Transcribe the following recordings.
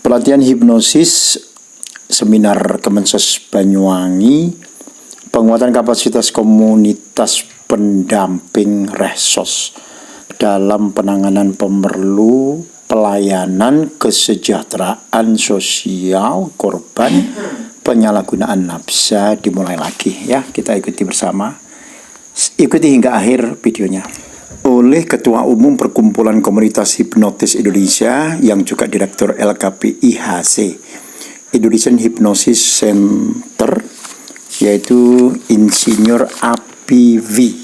Pelatihan hipnosis seminar Kemensos Banyuwangi, penguatan kapasitas komunitas pendamping Rehsos dalam penanganan pemerlu pelayanan kesejahteraan sosial korban penyalahgunaan nafsa dimulai lagi ya. Kita ikuti bersama. Ikuti hingga akhir videonya. Oleh Ketua Umum Perkumpulan Komunitas Hipnotis Indonesia yang juga Direktur LKP IHC Indonesian Hypnosis Center, yaitu Insinyur AVVRK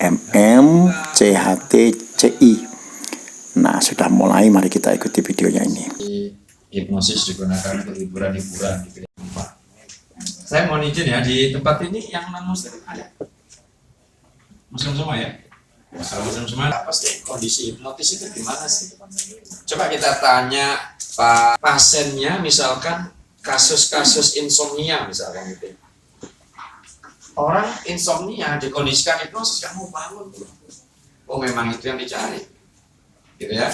MM CHT CI. Nah, sudah mulai, mari kita ikuti videonya ini. Hipnosis digunakan untuk hiburan-hiburan di bidang tempat. Saya mohon izin ya, di tempat ini yang non-muslim ada? Muslim semua ya? Kalau Muslim semua, apa sih kondisi hipnotis itu gimana sih? Coba kita tanya Pak pasiennya, misalkan kasus-kasus insomnia misalkan gitu. Orang insomnia dikondisikan hipnosis, kamu bangun. Oh, memang itu yang dicari. Gitu ya.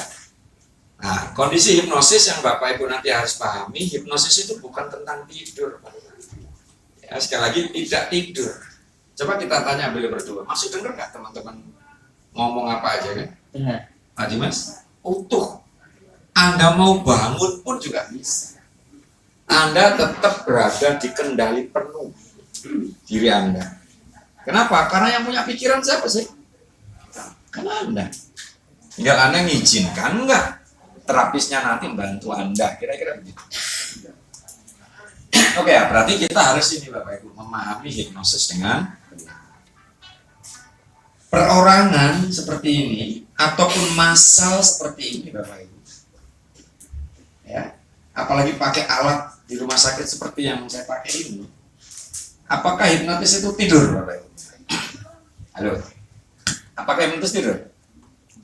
Nah, kondisi hipnosis yang Bapak Ibu nanti harus pahami, hipnosis itu bukan tentang tidur. Ya, sekali lagi tidak tidur. Coba kita tanya beliau berdua, masih dengar nggak teman-teman ngomong apa aja kan? Pak Dimas, utuh. Anda mau bangun pun juga bisa. Anda tetap berada di kendali penuh diri Anda. Kenapa? Karena yang punya pikiran siapa sih? Karena Anda. Tinggal Anda ngizinkan enggak? Terapisnya nanti membantu Anda, kira-kira begitu. Oke ya, berarti kita harus ini Bapak Ibu memahami hipnosis dengan perorangan seperti ini ataupun massal seperti ini Bapak Ibu. Ya, apalagi pakai alat di rumah sakit seperti yang saya pakai ini. Apakah hipnotis itu tidur Bapak Ibu? Halo. Apakah hipnotis tidur?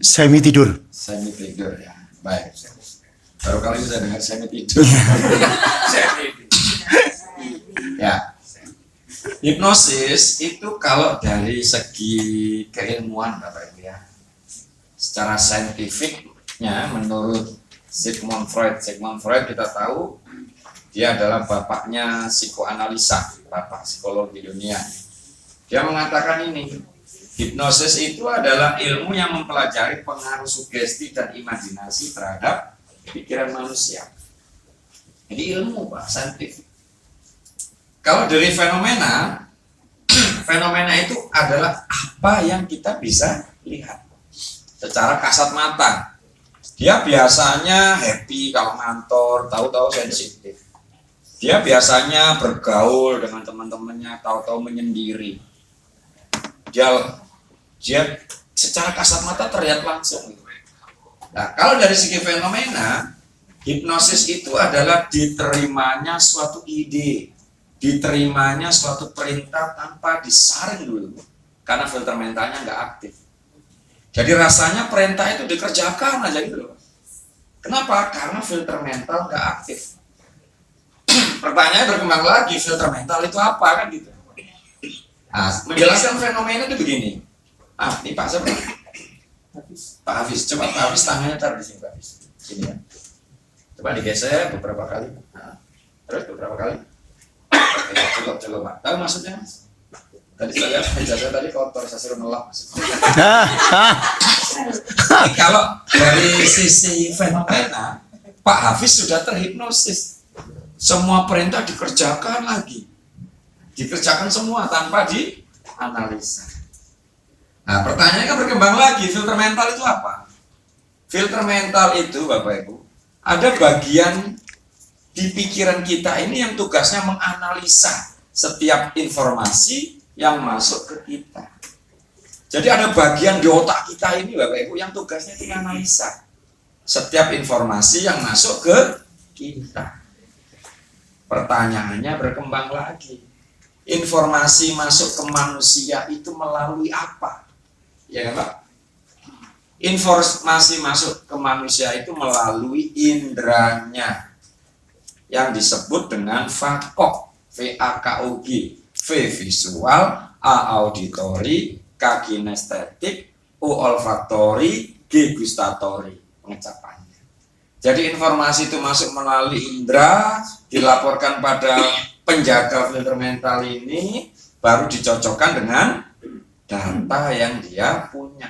Semi tidur. Semi tidur ya. Baik. Baru kali ini saya dengar semi tidur. Semi tidur. Ya, hipnosis itu kalau dari segi keilmuan Bapak Ibu ya, secara saintifiknya menurut Sigmund Freud kita tahu dia adalah bapaknya psikoanalisa, bapak psikologi dunia. Dia mengatakan ini, hipnosis itu adalah ilmu yang mempelajari pengaruh sugesti dan imajinasi terhadap pikiran manusia. Jadi ilmu Pak, saintifik. Kalau dari fenomena, fenomena itu adalah apa yang kita bisa lihat secara kasat mata. Dia biasanya happy kalau ngantor, tahu-tahu sensitif. Dia biasanya bergaul dengan teman-temannya, tahu-tahu menyendiri. Dia secara kasat mata terlihat langsung. Nah, kalau dari segi fenomena, hipnosis itu adalah diterimanya suatu ide, diterimanya suatu perintah tanpa disaring dulu karena filter mentalnya nggak aktif. Jadi rasanya perintah itu dikerjakan aja gitu loh. Kenapa? Karena filter mental nggak aktif. Pertanyaannya berkembang lagi, filter mental itu apa kan gitu. Nah, menjelaskan fenomena itu begini. Ini Pak siapa? Pak Hafiz. Coba Pak Hafiz tangannya taruh di sini Pak Hafiz. Sini ya. Coba digeser beberapa kali. Nah, terus beberapa kali. Coba Pak. Tahu maksudnya Mas? Tadi saya lihat ijazah tadi kotor, saya suruh ngelap. Jadi kalau dari sisi fenomena, Pak Hafiz sudah terhipnosis. Semua perintah dikerjakan lagi. Dikerjakan semua tanpa dianalisa. Nah, pertanyaannya kan berkembang lagi, filter mental itu apa? Filter mental itu Bapak Ibu, ada bagian di pikiran kita ini yang tugasnya menganalisa setiap informasi yang masuk ke kita. Jadi ada bagian di otak kita ini Bapak Ibu yang tugasnya itu menganalisa setiap informasi yang masuk ke kita. Pertanyaannya berkembang lagi. Informasi masuk ke manusia itu melalui apa? Ya kan Pak? Informasi masuk ke manusia itu melalui indranya yang disebut dengan VAKOG, VAKOG, V visual, A auditory, K kinestetik, O olfaktori, G gustatori, pengecapannya. Jadi informasi itu masuk melalui indera, dilaporkan pada penjaga filter mental ini, baru dicocokkan dengan data yang dia punya.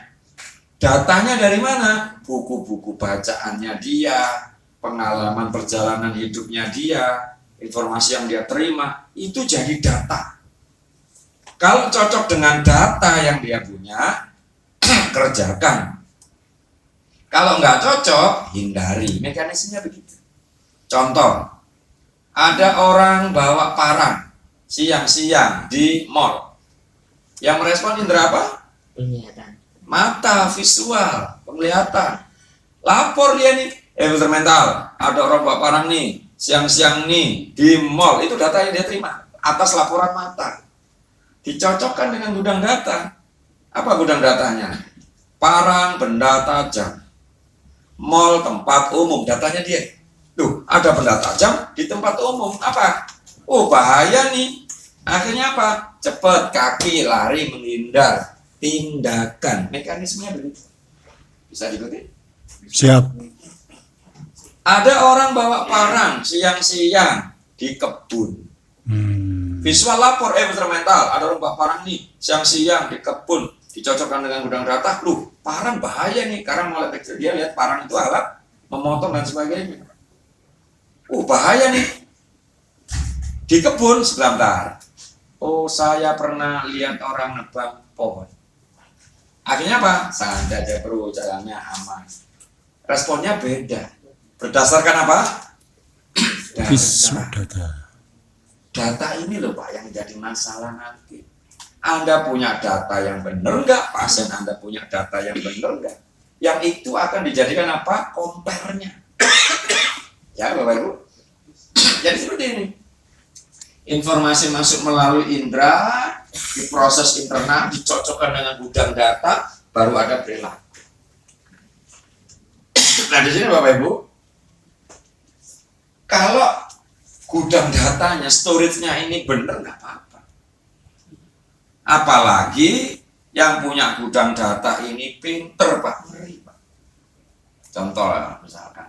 Datanya dari mana? Buku-buku bacaannya dia, pengalaman perjalanan hidupnya dia, informasi yang dia terima, itu jadi data. Kalau cocok dengan data yang dia punya, kerjakan. Kalau nggak cocok, hindari. Mekanismenya begitu. Contoh, ada orang bawa parang siang-siang di mall. Yang merespon indera apa? Penglihatan. Mata, visual, penglihatan. Lapor dia nih, filter mental. Ada orang bawa parang nih, siang-siang nih di mall. Itu data yang dia terima atas laporan mata. Dicocokkan dengan gudang data. Apa gudang datanya? Parang, benda tajam. Mall, tempat umum, datanya dia. Tuh, ada benda tajam di tempat umum. Apa? Oh, bahaya nih. Akhirnya apa? Cepat, kaki, lari, menghindar. Tindakan. Mekanismenya begitu. Bisa diikuti? Siap. Ada orang bawa parang siang-siang di kebun. Visual lapor, filter mental. Ada orang bawa parang nih, siang-siang di kebun. Dicocokkan dengan gudang data, parang bahaya nih, karena mulai kecil dia lihat parang itu alat memotong dan sebagainya. Bahaya nih. Di kebun sebentar. Oh, saya pernah lihat orang nebang pohon. Akhirnya apa? Santai aja bro, jalannya aman. Responnya beda. Berdasarkan apa? Data. Data ini loh Pak yang jadi masalah nanti. Anda punya data yang benar nggak? Pasien Anda punya data yang benar nggak? Yang itu akan dijadikan apa? Compare-nya. Ya Bapak Ibu. Jadi seperti ini. Informasi masuk melalui indera, diproses internal, dicocokkan dengan gudang data, baru ada perilaku. Nah di sini Bapak Ibu, kalau gudang datanya, storage-nya ini benar nggak apa-apa. Apalagi yang punya gudang data ini pinter Pak, ngeri Pak. Contoh lah, misalkan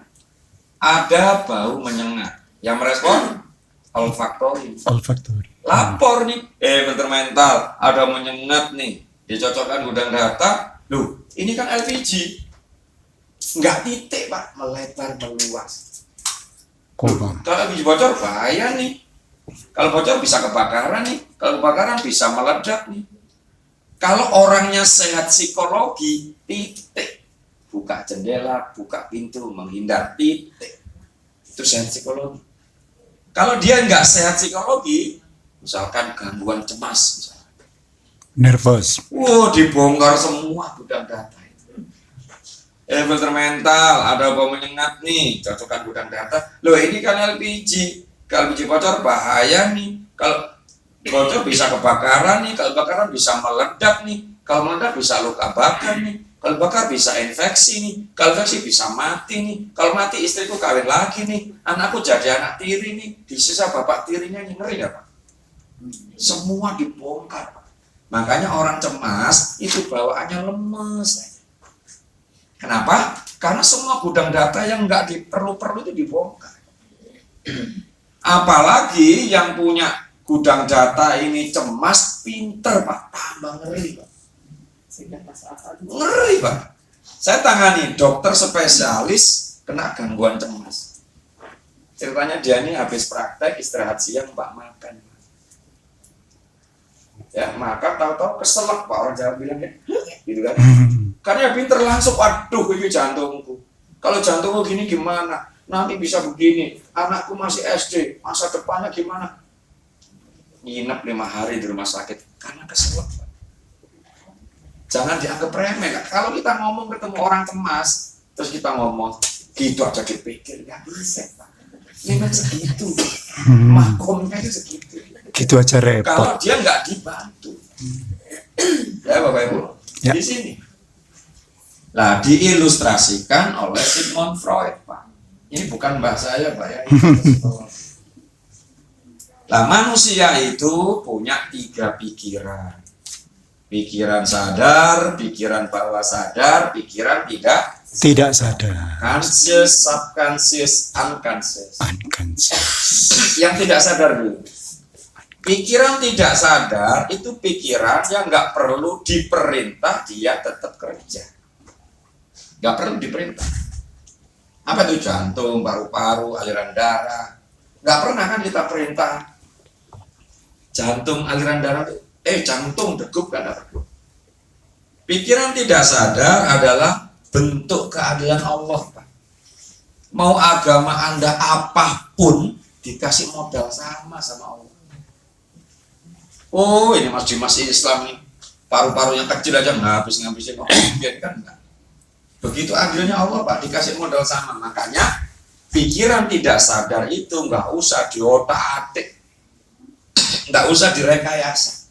ada bau menyengat, yang merespon olfaktori. Lapor nih, filter mental, ada menyengat nih, dicocokkan gudang data. Loh, ini kan LPG, nggak titik Pak, melebar meluas. Kalau LPG bocor bahaya nih. Kalau bocor bisa kebakaran nih, kalau kebakaran bisa meledak nih. Kalau orangnya sehat psikologi, titik. Buka jendela, buka pintu, menghindar, titik. Itu sehat psikologi. Kalau dia nggak sehat psikologi, misalkan gangguan cemas, misalkan. Nervous. Dibongkar semua gudang data itu. Filter mental, ada bau menyengat nih, cocokkan gudang data. Loh ini kan LPG. Kalau LPG bocor bahaya nih. Kalau bocor bisa kebakaran nih. Kalau kebakaran bisa meledak nih. Kalau meledak bisa luka bakar nih. Kalau bakar bisa infeksi nih. Kalau infeksi bisa mati nih. Kalau mati istriku kawin lagi nih. Anakku jadi anak tiri nih. Disisa bapak tirinya nih. Ngeri gak Pak? Semua dibongkar Pak. Makanya orang cemas itu bawaannya lemes. Kenapa? Karena semua gudang data yang nggak diperlu-perlu itu dibongkar. Apalagi yang punya gudang data ini cemas, pinter Pak, tambah ngeri Pak. Ngeri Pak. Saya tangani dokter spesialis kena gangguan cemas. Ceritanya dia ini habis praktek istirahat siang Pak makan. Ya makan tahu-tahu keselak Pak, orang Jawa bilang ya, gitu kan? Karena pinter langsung, aduh ini jantungku. Kalau jantungku gini gimana? Nanti bisa begini, anakku masih SD, masa depannya gimana? Nginep 5 hari di rumah sakit karena keselak. Jangan dianggap remeh. Kalau kita ngomong ketemu orang cemas, terus kita ngomong gitu aja dipikir, nggak bisa Pak. Memang segitu, makomnya itu segitu. Gitu aja repot. Kalau dia nggak dibantu, ya Bapak Ibu, ya. Di sini. Nah, diilustrasikan oleh Sigmund Freud Pak. Ini bukan bahasa saya Pak ya. Nah, manusia itu punya 3 pikiran. Pikiran sadar, pikiran bawah sadar, pikiran tidak Tidak sadar. Conscious, subconscious, unconscious. Unconscious. Yang tidak sadar dulu. Pikiran tidak sadar itu pikiran yang nggak perlu diperintah, dia tetap kerja. Nggak perlu diperintah. Apa itu jantung, paru-paru, aliran darah? Nggak pernah kan kita perintah jantung, aliran darah, jantung degup kan degup. Pikiran tidak sadar adalah bentuk keadilan Allah, Pak. Mau agama Anda apapun dikasih modal sama Allah. Oh, ini masih Islam nih, paru-parunya kecil aja ngabisin oksigen kan enggak. Begitu adilnya Allah, Pak, dikasih modal sama. Makanya pikiran tidak sadar itu nggak usah diotak-atik, nggak usah direkayasa.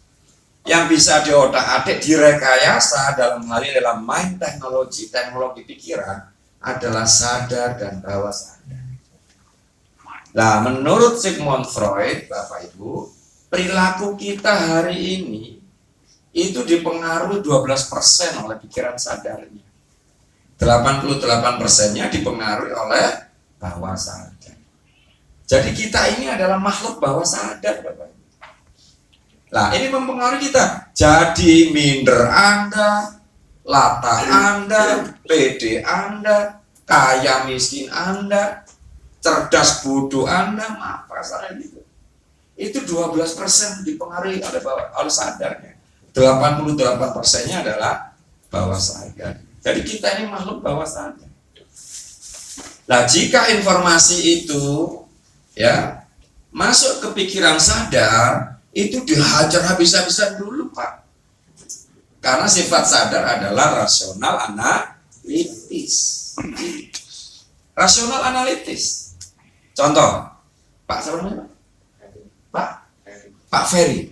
Yang bisa diotak-atik, direkayasa dalam hal ini adalah mind technology, teknologi pikiran adalah sadar dan bawah sadar. Nah, menurut Sigmund Freud, Bapak Ibu, perilaku kita hari ini itu dipengaruhi 12% oleh pikiran sadarnya. 88%-nya dipengaruhi oleh bawah sadar. Jadi kita ini adalah makhluk bawah sadar, Bapak Ibu. Nah, ini mempengaruhi kita. Jadi minder Anda, latah Anda, pede Anda, kaya miskin Anda, cerdas bodoh Anda, apa salah gitu. Itu 12% dipengaruhi oleh sadarnya. 88%-nya adalah bawah sadar. Jadi kita ini makhluk bawah sadar. Nah, jika informasi itu ya masuk ke pikiran sadar, itu dihajar habis-habisan dulu, Pak. Karena sifat sadar adalah rasional analitis. Rasional analitis. Contoh, Pak siapa namanya, Pak? Pak Ferry.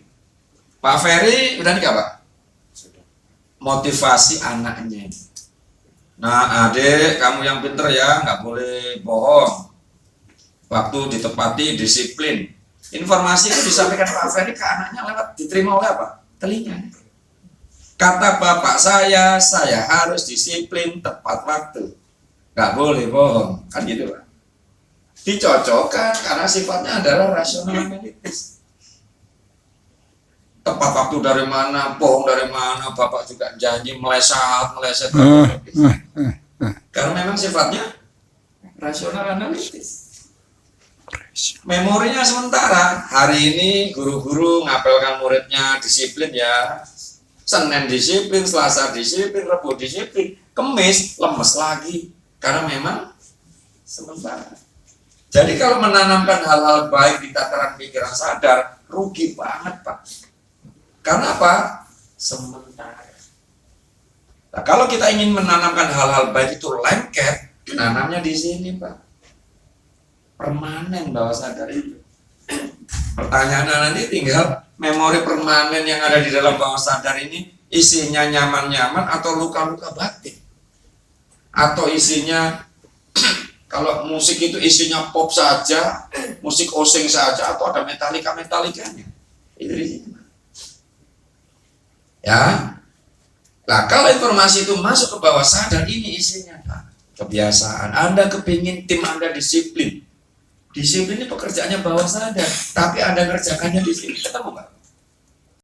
Pak Ferry udah nikah, Pak? Motivasi anaknya. Nah, adik, kamu yang pinter ya, nggak boleh bohong. Waktu ditepati, disiplin. Informasi itu disampaikan Pak Ferry ke anaknya lewat diterima oleh apa? Telinga. Kata bapak saya harus disiplin tepat waktu. Nggak boleh bohong, kan gitu, Pak. Dicocokkan karena sifatnya adalah rasional analitis. Tepat waktu dari mana, bohong dari mana, bapak juga janji meleset. Karena memang sifatnya rasional analitis. Memorinya sementara. Hari ini guru-guru ngapelkan muridnya disiplin ya. Senin disiplin, Selasa disiplin, Rabu disiplin, Kemis lemes lagi. Karena memang sementara. Jadi kalau menanamkan hal-hal baik di tataran pikiran sadar, rugi banget, Pak. Karena apa? Sementara. Nah, kalau kita ingin menanamkan hal-hal baik itu lengket, nanamnya di sini, Pak. Permanen bawah sadar itu. Pertanyaannya nanti tinggal memori permanen yang ada di dalam bawah sadar ini isinya nyaman-nyaman atau luka-luka batin. Atau isinya kalau musik itu isinya pop saja, musik osing saja, atau ada metalika-metalikanya. Itu di sini. Ya, nah kalau informasi itu masuk ke bawah sadar, ini isinya, Pak. Kebiasaan. Anda kepingin tim Anda disiplin. Disiplin ini pekerjaannya bawah sadar, tapi Anda ngerjakannya di sini. Ketemu nggak?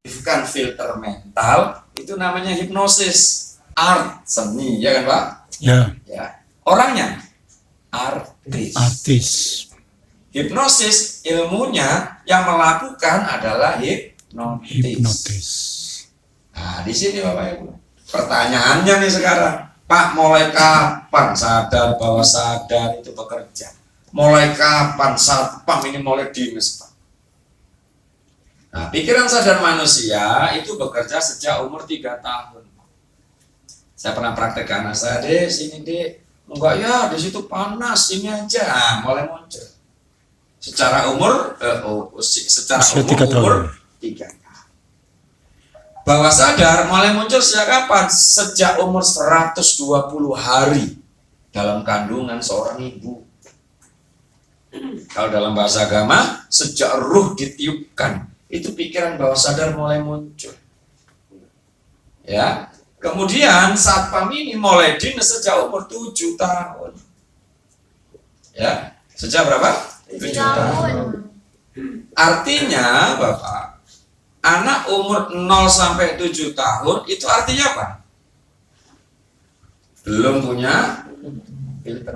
Bukan filter mental, itu namanya hipnosis, art, seni, ya kan, Pak? Ya. Ya. Orangnya artis. Hipnosis ilmunya yang melakukan adalah hipnotis. Nah, di sini Bapak Ibu. Pertanyaannya nih sekarang, Pak, mulai kapan sadar bawah sadar itu bekerja? Mulai kapan satpam ini mulai dinas, Pak? Nah, pikiran sadar manusia itu bekerja sejak umur 3 tahun. Saya pernah praktek ke anak saya, deh, sini deh. Enggak ya, di situ panas, ini aja. Nah, mulai muncul. Secara umur, secara umur 3 tahun. Bawah sadar mulai muncul sejak kapan? Sejak umur 120 hari dalam kandungan seorang ibu. Kalau dalam bahasa agama, sejak ruh ditiupkan, itu pikiran bawah sadar mulai muncul. Ya, Kemudian satpam ini mulai dinas sejak umur 7 tahun. Ya, sejak berapa? 7 tahun. Artinya, Bapak, anak umur 0 sampai 7 tahun itu artinya apa? Belum punya filter.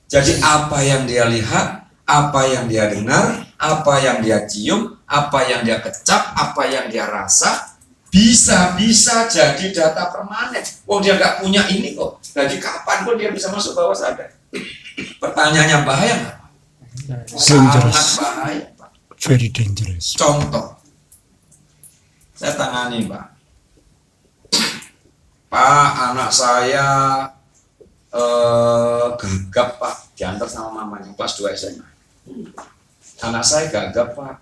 Jadi apa yang dia lihat, apa yang dia dengar, apa yang dia cium, apa yang dia kecap, apa yang dia rasa, bisa jadi data permanen. Oh, dia nggak punya ini kok. Jadi kapan pun dia bisa masuk bawah sadar. Pertanyaannya bahaya nggak? Sangat Dangerous. bahaya, Pak. Very dangerous. Contoh, saya tangani, Pak. Pak, anak saya gagap, Pak, diantar sama mamanya kelas 2 SMA. Anak saya gagap, Pak.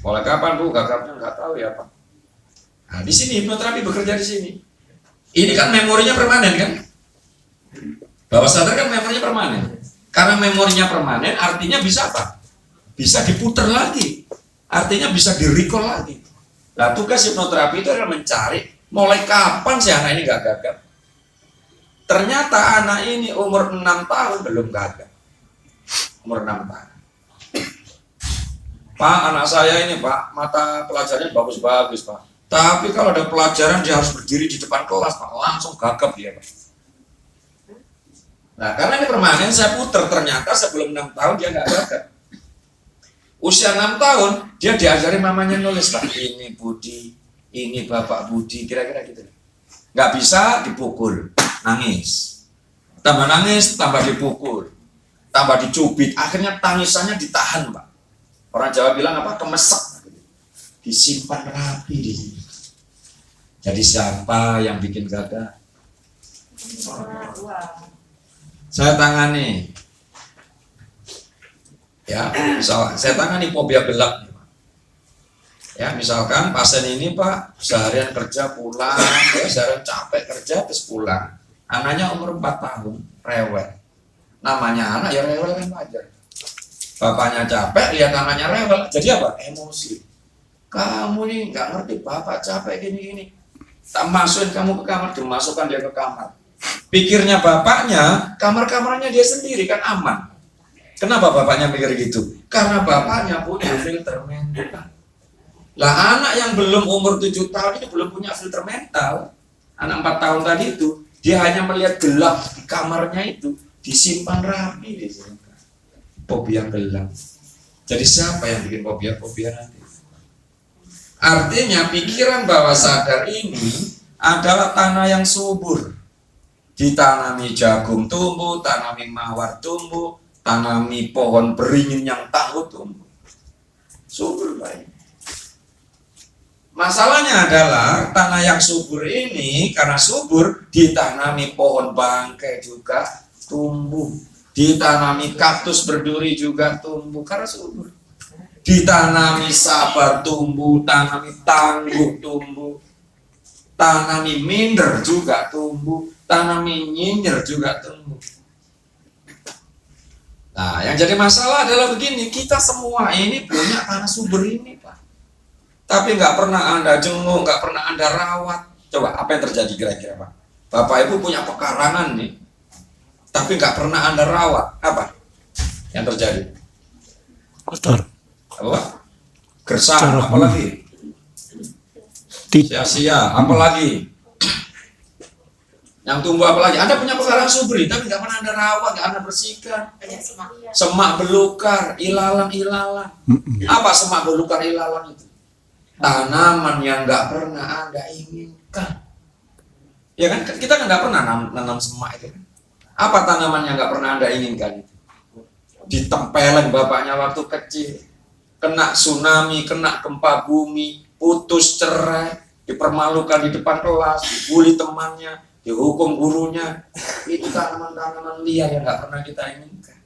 Mulai kapan, Bu, gagapnya? Nggak tahu ya, Pak. Nah, di sini hipnoterapi bekerja di sini. Ini kan memorinya permanen, kan? Bawah sadar kan memorinya permanen. Karena memorinya permanen, artinya bisa apa? Bisa diputar lagi. Artinya bisa di-recall lagi. Nah, tugas hipnoterapi itu adalah mencari mulai kapan si anak ini gak gagap. Ternyata anak ini umur 6 tahun belum gagap. Umur 6 tahun. Pak, anak saya ini, Pak, mata pelajarannya bagus-bagus, Pak. Tapi kalau ada pelajaran dia harus berdiri di depan kelas, Pak. Langsung gagap dia, Pak. Nah, karena ini permanen, saya putar, ternyata sebelum 6 tahun dia nggak gagap. Usia 6 tahun, dia diajari mamanya nulis, Pak. Ini Budi, ini Bapak Budi, kira-kira gitu. Nggak bisa, dipukul, nangis. Tambah nangis, tambah dipukul. Tambah dicubit, akhirnya tangisannya ditahan, Pak. Orang Jawa bilang apa? Kemesek. Disimpan rapi di sini. Jadi siapa yang bikin gagap? Saya tangani, ya, misal saya tangani fobia gelap, ya, misalkan pasien ini, Pak, seharian kerja pulang, ya, seharian capek kerja terus pulang, anaknya umur 4 tahun, rewel, namanya anak ya rewel kan wajar, bapaknya capek lihat anaknya rewel, jadi apa? Emosi, kamu nih nggak ngerti bapak capek gini-gini, tak masukin kamu ke kamar, dimasukkan dia ke kamar. Pikirnya bapaknya, kamar-kamarnya dia sendiri kan aman. Kenapa bapaknya mikir gitu? Karena bapaknya punya filter mental. Lah anak yang belum umur 7 tahun ini belum punya filter mental. Anak 4 tahun tadi itu, dia hanya melihat gelap di kamarnya itu, disimpan rapi di sini. Fobia gelap. Jadi siapa yang bikin fobia nanti? Artinya pikiran bawah sadar ini adalah tanah yang subur. Ditanami jagung tumbuh, tanami mawar tumbuh, tanami pohon beringin yang tangguh tumbuh. Subur baik. Masalahnya adalah tanah yang subur ini karena subur ditanami pohon bangkai juga tumbuh. Ditanami kaktus berduri juga tumbuh karena subur. Ditanami sabar tumbuh, tanami tangguh tumbuh. Tanami minder juga tumbuh, tanami nyinyir juga tumbuh. Nah, yang jadi masalah adalah begini, kita semua ini punya tanah subur ini, Pak. Tapi nggak pernah Anda jenguk, nggak pernah Anda rawat. Coba, apa yang terjadi kira-kira, Pak? Bapak Ibu punya pekarangan nih, tapi nggak pernah Anda rawat. Apa yang terjadi? Kotor. Apa, Pak? Gersang, apalagi? Sia-sia, apalagi yang tumbuh, apalagi Anda punya pekarangan subur tapi nggak pernah Anda rawat, nggak Anda bersihkan. Semak belukar, ilalang. Apa semak belukar, ilalang itu? Tanaman yang nggak pernah Anda inginkan. Ya kan, kita kan nggak pernah nanam semak itu kan. Apa tanaman yang nggak pernah Anda inginkan itu? Ditempelin bapaknya waktu kecil, kena tsunami, kena gempa bumi, putus cerai, dipermalukan di depan kelas, dibully temannya, dihukum gurunya. Itu tanaman-tanaman liar yang nggak pernah kita inginkan.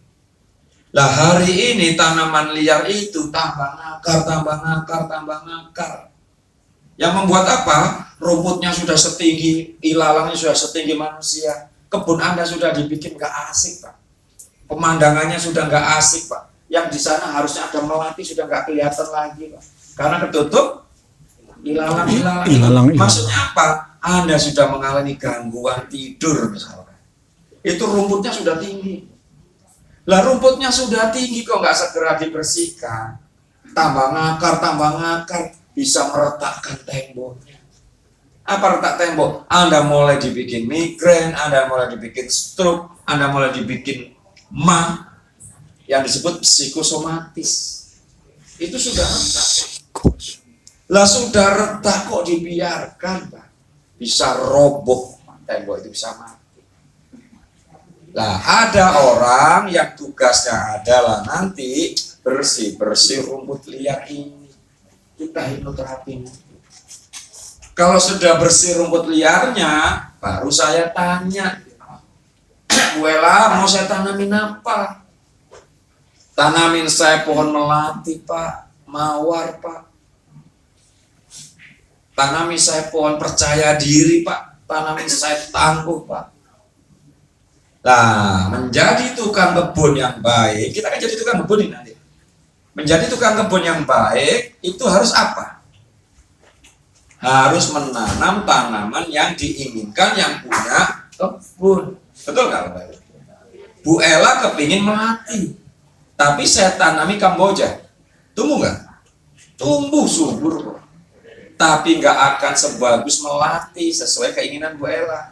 Lah hari ini tanaman liar itu tambah ngakar. Yang membuat apa? Rumputnya sudah setinggi, ilalangnya sudah setinggi manusia. Kebun Anda sudah dibikin nggak asik, Pak. Pemandangannya sudah nggak asik, Pak. Yang di sana harusnya ada melati sudah nggak kelihatan lagi, Pak. Karena ketutup ilalang. Ilalang. Maksudnya apa? Anda sudah mengalami gangguan tidur misalkan. Itu rumputnya sudah tinggi. Lah rumputnya sudah tinggi kok nggak segera dibersihkan. Tambah ngakar, bisa meretakkan temboknya. Apa retak tembok? Anda mulai dibikin migrain, Anda mulai dibikin stroke, Anda mulai dibikin yang disebut psikosomatis. Itu sudah retak. Lah sudah retak kok dibiarkan, Pak. Bisa roboh, tembok itu bisa mati. Lah ada orang yang tugasnya adalah nanti bersih rumput liar ini. Kita hipnoterapi. Kalau sudah bersih rumput liarnya, baru saya tanya, Bu Ella mau saya tanamin apa? Tanamin saya pohon melati, Pak, mawar, Pak. Tanamin saya pohon percaya diri, Pak. Tanamin saya tangguh, Pak. Nah, menjadi tukang kebun yang baik, kita kan jadi tukang kebun ini nanti. Menjadi tukang kebun yang baik, itu harus apa? Harus menanam tanaman yang diinginkan yang punya kebun. Betul nggak, Pak? Bu Ella kepingin melati, tapi saya tanami Kamboja. Tumbuh nggak? Tumbuh subur kok. Tapi nggak akan sebagus melati sesuai keinginan Bu Ella.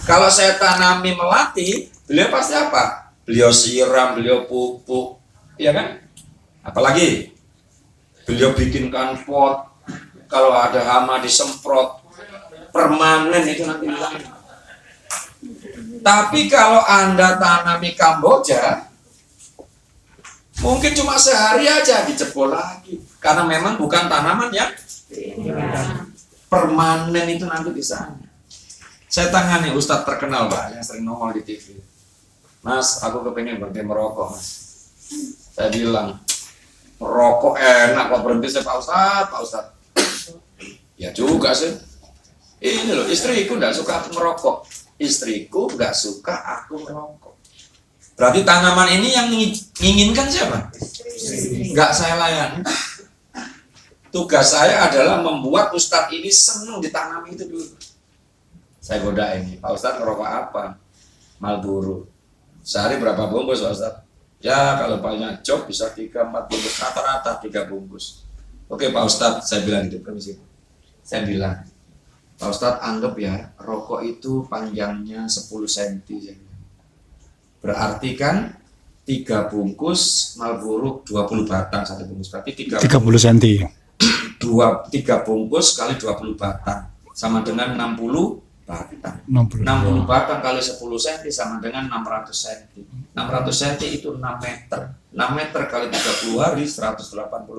Kalau saya tanami melati, beliau pasti apa? Beliau siram, beliau pupuk, ya kan? Apalagi beliau bikinkan pot. Kalau ada hama disemprot, permanen itu nanti hilang. Tapi kalau Anda tanami Kamboja, mungkin cuma sehari aja dijebol lagi. Karena memang bukan tanaman yang permanen itu nanti di sana. Saya tangani Ustadz terkenal, Pak, yang sering nongol di TV. Mas, aku kepengen berhenti merokok, Mas. Saya bilang, merokok enak kok berhenti. Saya, Pak Ustadz. Ya juga sih. Ini loh, istriku nggak suka aku merokok. Istriku nggak suka aku merokok. Berarti tanaman ini yang menginginkan siapa? Nggak saya layani. Tugas saya adalah membuat Ustadz ini senang ditanami itu dulu. Saya godain, Pak Ustadz ngerokok apa? Marlboro. Sehari berapa bungkus, Pak Ustadz? Ya kalau banyak job bisa 3-4 bungkus, rata-rata 3 bungkus. Oke Pak Ustadz, saya bilang gitu, permisi. Saya bilang, Pak Ustadz anggap ya, rokok itu panjangnya 10 cm. Berarti kan 3 bungkus Marlboro 20 batang satu bungkus. Berarti 30 cm. 3 bungkus kali 20 batang sama dengan 60 batang. 60 batang kali 10 cm sama dengan 600 cm. 600 cm itu 6 meter. 6 meter kali 30 hari 180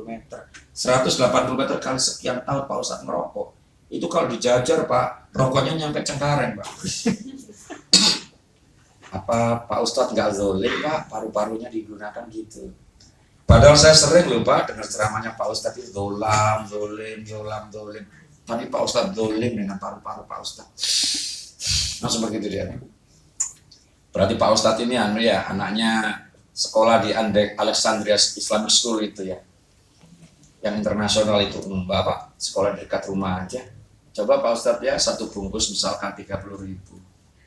meter. 180 meter kali sekian tahun Pak Ustadz merokok. Itu kalau dijajar Pak, rokoknya nyampe Cengkareng Pak. Apa Pak Ustadz nggak zolim Pak? Paru-parunya digunakan gitu. Padahal saya sering loh Pak dengar ceramahnya Pak Ustadz itu zolim. Tadi Pak Ustadz zolim dengan paru-paru Pak Ustadz. Langsung begitu dia. Berarti Pak Ustadz ini anaknya sekolah di Alexandria Islamic School itu ya. Yang internasional itu Bapak sekolah dekat rumah aja. Coba Pak Ustadz ya, 1 bungkus misalkan 30.000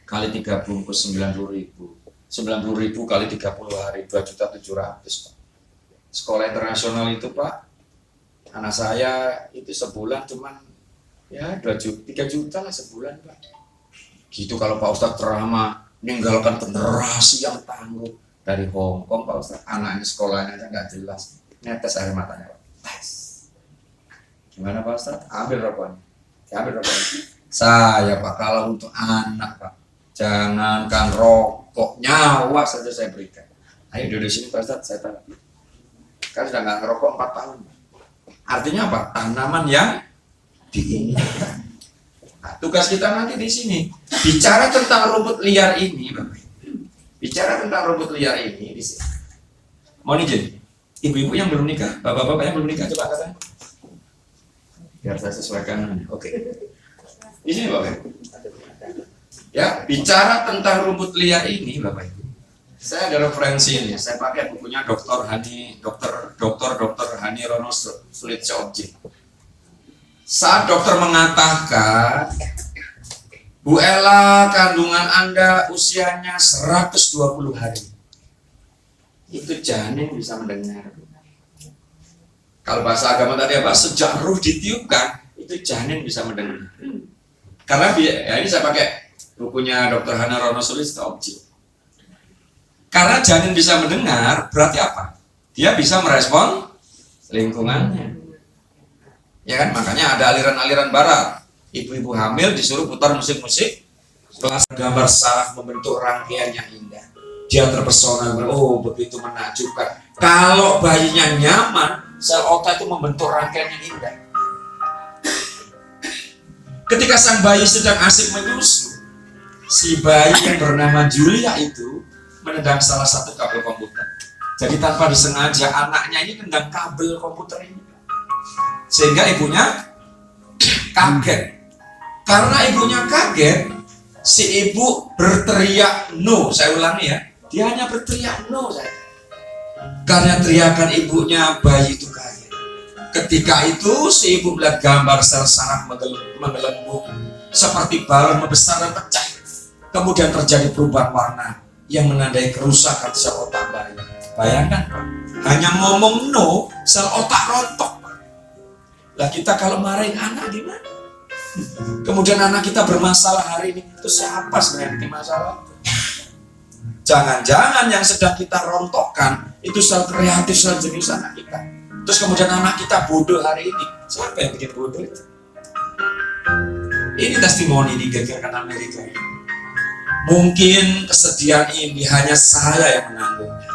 kali 3 bungkus 90.000. 90.000 kali 30 hari 2.700.000 Pak. Sekolah internasional itu Pak, anak saya itu sebulan cuman ya 3 juta lah sebulan Pak. Gitu kalau Pak Ustadz ceramah meninggalkan generasi yang tangguh dari Hong Kong Pak Ustadz, anaknya sekolahnya aja nggak jelas, netes air matanya Pak. Tes. Gimana Pak Ustadz? Ambil rokoknya. Saya Pak kalau untuk anak Pak, jangankan rokok, nyawa saja saya berikan. Ayo duduk sini Pak Ustadz, saya tanya. Kan sudah nggak ngerokok 4 tahun. Artinya apa? Tanaman yang diinginkan. Nah, tugas kita nanti di sini bicara tentang rumput liar ini, Bapak. Bicara tentang rumput liar ini di sini. Mohon izin, ibu-ibu yang belum nikah, bapak-bapak yang belum nikah coba katanya. Biar saya sesuaikan. Oke. Di sini Bapak. Ya, bicara tentang rumput liar ini, Bapak Ibu. Saya ada referensi ini. Saya pakai bukunya Dr. Hani Rono Sulitja Objek. Saat dokter mengatakan, Bu Ella, kandungan Anda usianya 120 hari. Itu janin bisa mendengar. Kalau bahasa agama tadi apa? Sejak ruh ditiupkan, itu janin bisa mendengar. Karena ya ini saya pakai bukunya Dr. Hana Rono Sulistyo. Karena janin bisa mendengar, berarti apa? Dia bisa merespon lingkungannya. Ya kan, makanya ada aliran-aliran barat. Ibu-ibu hamil disuruh putar musik-musik kelas gambar saraf membentuk rangkaian yang indah. Dia terpesona, oh begitu menakjubkan. Kalau bayinya nyaman, sel otak itu membentuk rangkaian yang indah. Ketika sang bayi sedang asik menyusu, si bayi yang bernama Julia itu menendang salah satu kabel komputer. Jadi tanpa disengaja anaknya ini tendang kabel komputer ini. Sehingga ibunya kaget. Karena ibunya kaget, si ibu berteriak no. Saya ulangi ya, dia hanya berteriak no saja. Karena teriakan ibunya, bayi itu kaget. Ketika itu si ibu melihat gambar sel saraf menggelembung seperti balon membesar dan pecah. Kemudian terjadi perubahan warna yang menandai kerusakan sel otak bayi. Bayangkan Pak, hanya ngomong no, sel otak rontok. Lah kita kalau marahin anak gimana? Kemudian anak kita bermasalah hari ini, itu siapa sebenarnya yang masalah? Jangan-jangan yang sedang kita rontokkan itu sel kreatif, sel jenius anak kita. Terus kemudian anak kita bodoh hari ini, siapa yang bikin bodoh itu? Ini testimoni digegerkan Amerika ini. Mungkin kesedihan ini hanya saya yang menanggungnya.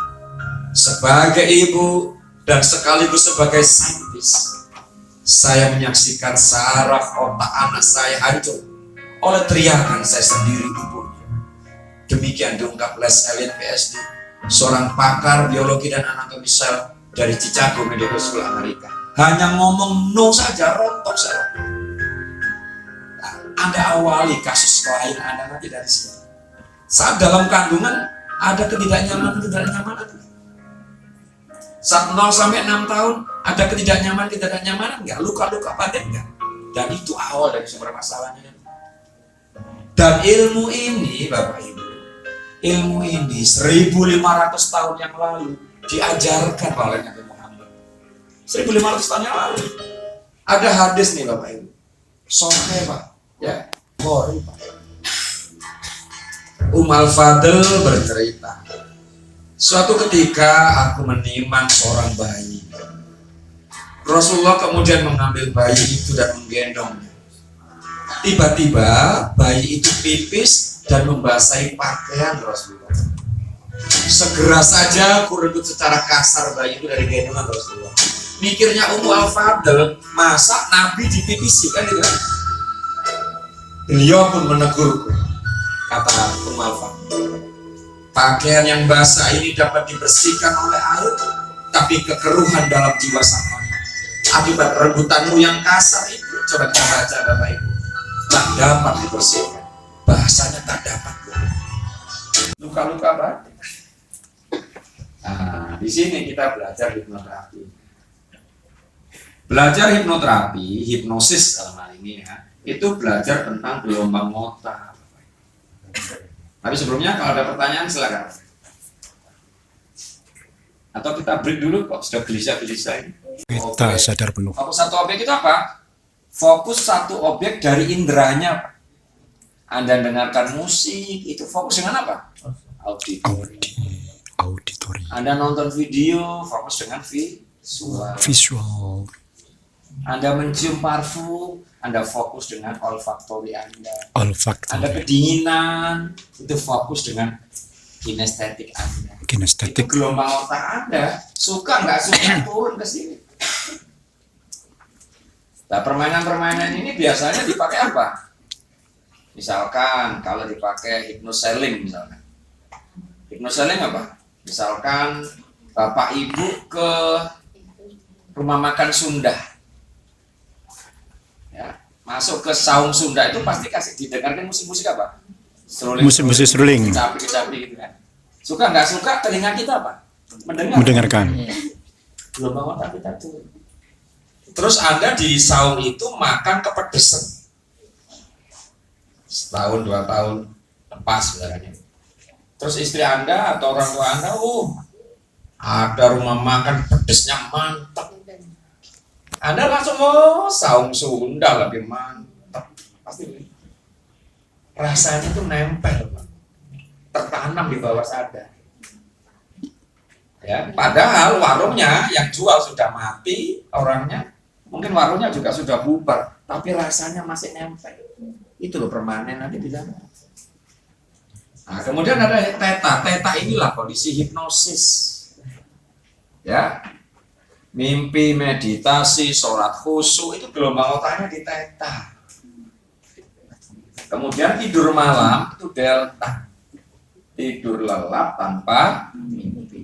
Sebagai ibu dan sekaligus sebagai saintis, saya menyaksikan saraf otak anak saya hancur oleh teriakan saya sendiri ibunya. Demikian diungkap Les Elliott PhD, seorang pakar biologi dan anatomi sel dari Chicago Medical School Amerika. Hanya ngomong no saja rontok sel. Nah, Anda awali kasus kelahiran Anda nanti dari sini. Saat dalam kandungan ada ketidaknyamanan. Saat 0 sampai 6 tahun ada ketidaknyamanan enggak? Luka-luka batin enggak? Dan itu awal dari sumber masalahnya. Dan ilmu ini Bapak Ibu, ilmu ini 1500 tahun yang lalu diajarkan oleh Nabi Muhammad. 1500 tahun yang lalu. Ada hadis nih Bapak Ibu. Sahih Pak. Ya, Bukhari Pak. Al-Fadl bercerita, suatu ketika aku menimang seorang bayi. Rasulullah kemudian mengambil bayi itu dan menggendongnya. Tiba-tiba bayi itu pipis dan membasahi pakaian Rasulullah. Segera saja aku rebut secara kasar bayi itu dari gendongan Rasulullah. Mikirnya Al-Fadl, masa Nabi dipipisi kan gitu kan? Beliau pun menegurku, kata Al-Fadl. Pakaian yang basah ini dapat dibersihkan oleh air, tapi kekeruhan dalam jiwa sang anak akibat rebutanmu yang kasar itu, coba kita baca Bapak Ibu, tak dapat dibersihkan. Bahasanya tak dapat. Luka-luka batin. Nah, di sini kita belajar hipnoterapi. Belajar hipnoterapi, hipnosis dalam hal ini ya, itu belajar tentang gelombang otak. Tapi sebelumnya kalau ada pertanyaan silakan. Atau kita break dulu kok sudah gelisah-gelisah ini. Kita sadar penuh. Fokus satu objek itu apa? Fokus satu objek dari inderanya. Anda dengarkan musik itu fokus dengan apa? Auditori. Anda nonton video fokus dengan visual. Visual. Anda mencium parfum, Anda fokus dengan olfaktori Anda. Olfaktori. Anda kedinginan, itu fokus dengan kinestetik Anda. Kinestetik. Itu gelombang otak Anda, suka nggak suka turun ke sini. Nah, permainan-permainan ini biasanya dipakai apa? Misalkan kalau dipakai hypnoselling misalkan. Hypnoselling apa? Misalkan Bapak Ibu ke rumah makan Sunda. Ya, masuk ke saung Sunda itu pasti kasih didengarkan musik-musik apa? Musik-musik seruling. Kecapi-kecapi gitu kan. Suka nggak suka telinga kita apa? Mendengar. Mendengarkan. Gelombang otak kita tuh. Terus Anda di saung itu makan kepedesan. Setahun, 2 tahun, lepas sebenarnya. Terus istri Anda atau orang tua Anda, ada rumah makan pedesnya mantap. Anda langsung saung Sunda lebih mantap. Pasti rasanya itu nempel, tertanam di bawah sadar. Ya, padahal warungnya yang jual sudah mati orangnya, mungkin warungnya juga sudah bubar, tapi rasanya masih nempel. Itu loh permanen nanti di sana. Nah, kemudian ada teta. Teta inilah kondisi hipnosis. Ya, mimpi, meditasi, sholat khusyuk itu gelombang otaknya di teta. Kemudian tidur malam itu delta. Tidur lelap tanpa mimpi.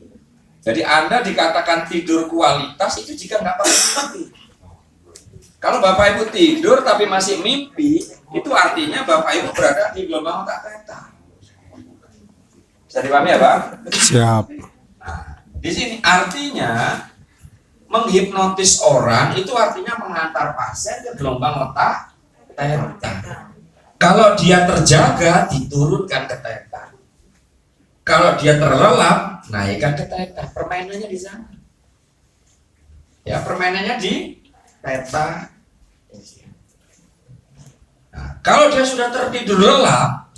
Jadi Anda dikatakan tidur kualitas itu jika nggak pakai mimpi. Kalau Bapak Ibu tidur tapi masih mimpi, itu artinya Bapak Ibu berada di gelombang otak teta. Bisa dipahami ya Pak? Siap. Nah, di sini artinya menghipnotis orang itu artinya mengantar pasien ke gelombang otak teta. Kalau dia terjaga, diturunkan ke teta. Kalau dia terlelap, naikkan ke teta. Permainannya di sana. Ya, permainannya di teta. Nah, kalau dia sudah tertidur lelap,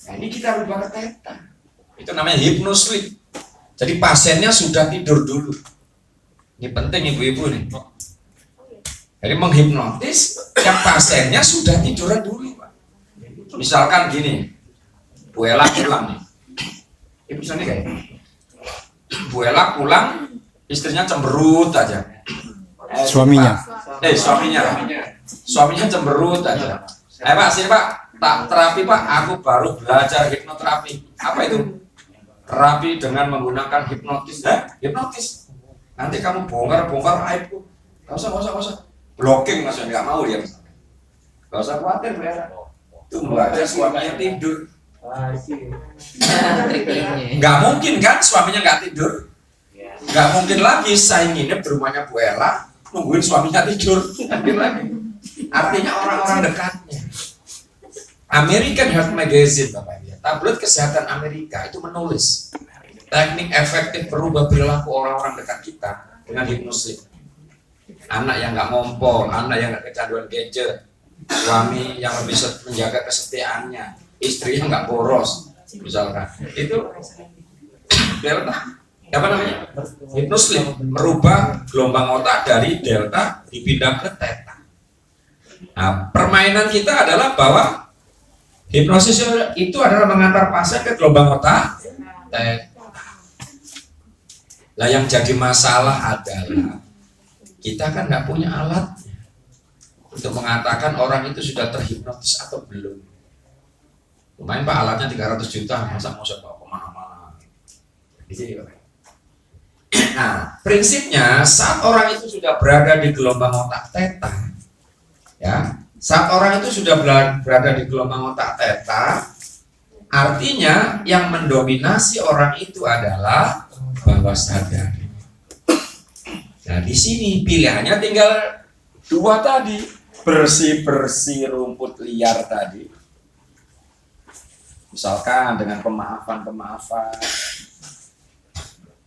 nah ini kita rubah ke teta. Itu namanya hypnosleep. Jadi pasiennya sudah tidur dulu. Ini penting ibu-ibu nih. Jadi menghipnotis yang pasiennya sudah tiduran dulu, Pak. Misalkan gini, Bu Ella pulang nih. Ibu sini kayak Bu Ella pulang, istrinya cemberut aja. Suaminya. Suaminya cemberut aja. Pak, sini Pak, tak terapi Pak, aku baru belajar hipnoterapi. Apa itu? Terapi dengan menggunakan hipnotis. Hipnotis. Nanti kamu bongkar aibku. Gak usah. Blocking maksudnya, nggak mau dia. Gak usah khawatir Bu Ella. Tunggu aja suaminya tidur. Nggak mungkin kan suaminya nggak tidur. Nggak mungkin lagi saya nginep di rumahnya Bu Ella nungguin suaminya tidur. Artinya orang-orang dekatnya. American Heart Magazine, Bapak Ibu, tabloid kesehatan Amerika itu menulis teknik efektif berubah perilaku orang-orang dekat kita dengan hipnosis. Anak yang nggak ngompol, anak yang nggak kecanduan gadget, suami yang lebih menjaga kesetiaannya, istri yang nggak boros, misalkan itu delta, apa namanya? Hipnosleep, merubah gelombang otak dari delta dipindah ke theta. Nah, permainan kita adalah bahwa hipnosis itu adalah mengantar pasien ke gelombang otak theta. Lah yang jadi masalah adalah kita kan nggak punya alat untuk mengatakan orang itu sudah terhipnotis atau belum. Lumayan Pak, alatnya 300 juta, masa mau bawa kemana-mana. Di sini Pak. Nah, prinsipnya saat orang itu sudah berada di gelombang otak theta, ya, saat orang itu sudah berada di gelombang otak theta, artinya yang mendominasi orang itu adalah bawah sadar. Nah di sini pilihannya tinggal 2 tadi, bersih rumput liar tadi. Misalkan dengan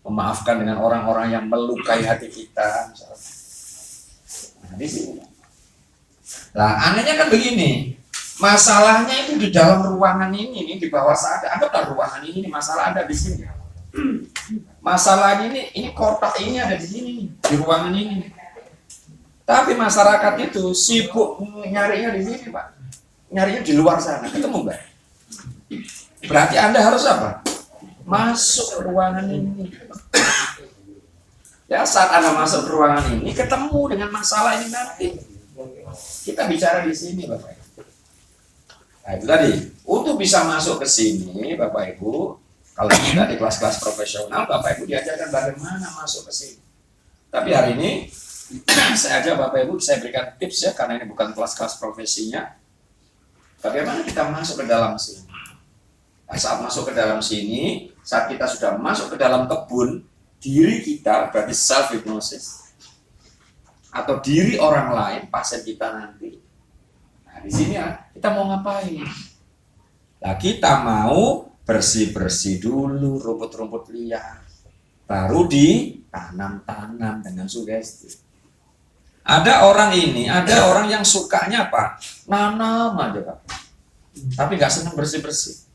memaafkan dengan orang-orang yang melukai hati kita. Misalkan. Nah di sini. Nah anehnya kan begini, masalahnya itu di dalam ruangan ini di bawah sadar. Anggaplah ruangan ini masalah ada di sini. Masalahnya ini kotak ini ada di sini di ruangan ini. Tapi masyarakat itu sibuk nyarinya di sini Pak, nyarinya di luar sana, ketemu nggak? Berarti Anda harus apa? Masuk ke ruangan ini. Ya saat Anda masuk ke ruangan ini ketemu dengan masalah ini nanti. Kita bicara di sini Bapak Ibu. Nah itu tadi, untuk bisa masuk ke sini Bapak Ibu, kalau kita di kelas-kelas profesional, Bapak Ibu diajarkan bagaimana masuk ke sini. Tapi hari ini, saya aja Bapak Ibu, saya berikan tips ya, karena ini bukan kelas-kelas profesinya. Bagaimana kita masuk ke dalam sini. Nah, saat masuk ke dalam sini, saat kita sudah masuk ke dalam kebun, diri kita, berarti self-hypnosis, atau diri orang lain, pasien kita nanti. Nah, di sini ya, kita mau ngapain? Nah, kita mau bersih-bersih dulu rumput-rumput liar, baru ditanam-tanam dengan sugesti. Ada orang yang sukanya apa? Nanam aja, Pak. Tapi nggak senang bersih-bersih.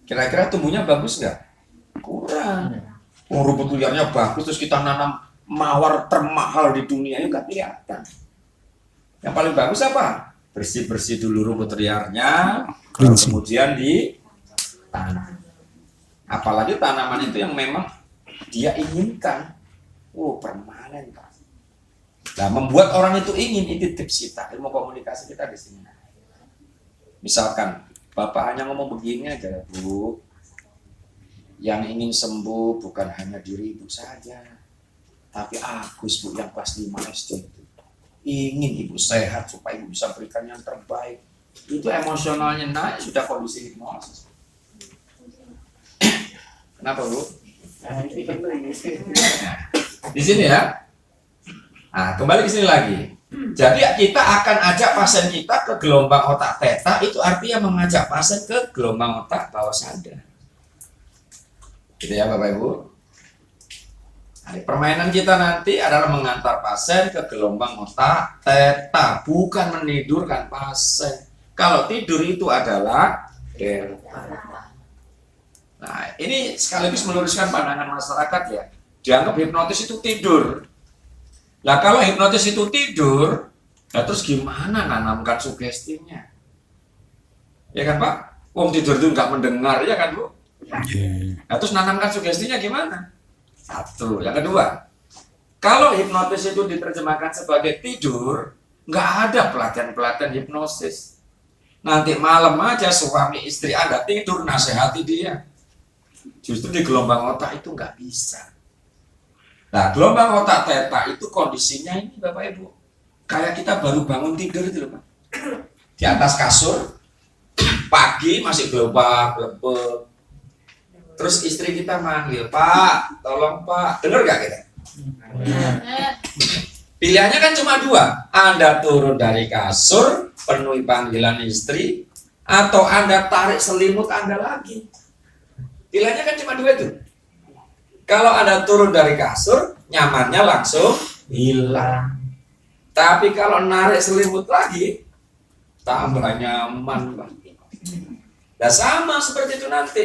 Kira-kira tumbuhnya bagus nggak? Kurang. Rumput liarnya bagus, terus kita nanam mawar termahal di dunia, itu nggak kelihatan. Yang paling bagus apa? Bersih-bersih dulu rumput liarnya, kemudian ditanam. Apalagi tanaman itu yang memang dia inginkan. Permanen, Pak. Nah, membuat orang itu ingin, itu tips kita, ilmu komunikasi kita di sini. Misalkan, Bapak hanya ngomong begini aja, Bu. Yang ingin sembuh bukan hanya diri Ibu saja, tapi Agus, Bu, yang kelas 5 SD itu. Ingin Ibu sehat supaya Ibu bisa berikan yang terbaik. Itu emosionalnya naik, sudah kondisi hipnosis. Kenapa, Bu? Di sini ya. Nah, kembali ke sini lagi. Jadi kita akan ajak pasien kita ke gelombang otak theta, itu artinya mengajak pasien ke gelombang otak bawah sadar. Gitu ya Bapak Ibu. Nah, permainan kita nanti adalah mengantar pasien ke gelombang otak theta, bukan menidurkan pasien. Kalau tidur itu adalah delta. Nah, ini sekaligus meluruskan pandangan masyarakat ya. Dianggap hipnotis itu tidur. Nah, kalau hipnotis itu tidur, nah terus gimana nanamkan sugestinya? Ya kan Pak? Wong tidur itu nggak mendengar, ya kan Bu? Nah, terus nanamkan sugestinya gimana? Satu. Yang kedua, kalau hipnotis itu diterjemahkan sebagai tidur, nggak ada pelatihan-pelatihan hipnosis. Nanti malam aja suami istri Anda tidur, nasihati dia. Justru di gelombang otak itu nggak bisa. Nah, gelombang otak theta itu kondisinya ini Bapak Ibu. Kayak kita baru bangun tidur itu loh Pak. Di atas kasur, pagi masih gelembab-gelembab. Terus istri kita manggil, Pak, tolong Pak. Dengar gak kita? Pilihannya kan cuma dua. Anda turun dari kasur, penuhi panggilan istri, atau Anda tarik selimut Anda lagi. Pilihannya kan cuma dua itu. Kalau Anda turun dari kasur, nyamannya langsung hilang. Tapi kalau narik selimut lagi, tambah nyaman, Pak. Nah, sama seperti itu nanti.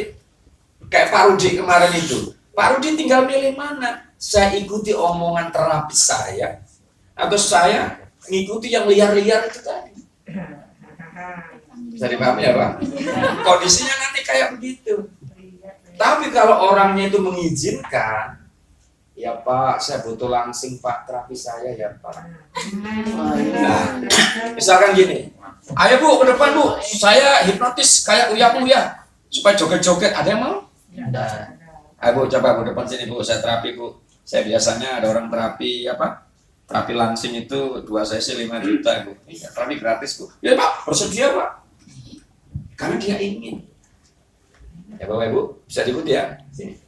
Kayak Pak Rudi kemarin itu. Pak Rudi tinggal milih mana? Saya ikuti omongan terapis saya, atau saya ngikuti yang liar-liar itu tadi. Bisa dipahami ya Pak? Kondisinya nanti kayak begitu. Tapi kalau orangnya itu mengizinkan, ya Pak, saya butuh langsing Pak terapi saya ya Pak. Nah, misalkan gini, ayo Bu ke depan Bu, saya hipnotis kayak uya-uya supaya joget-joget, ada yang mau? Ayo Bu, coba Bu depan sini Bu, saya terapi Bu. Saya biasanya ada orang terapi apa? Terapi langsing itu 2 sesi 5 juta Bu. Iya, terapi gratis Bu. Ya Pak, bersedia Pak. Karena dia ingin. Ya Bapak Ibu, bisa diikuti ya. Sini.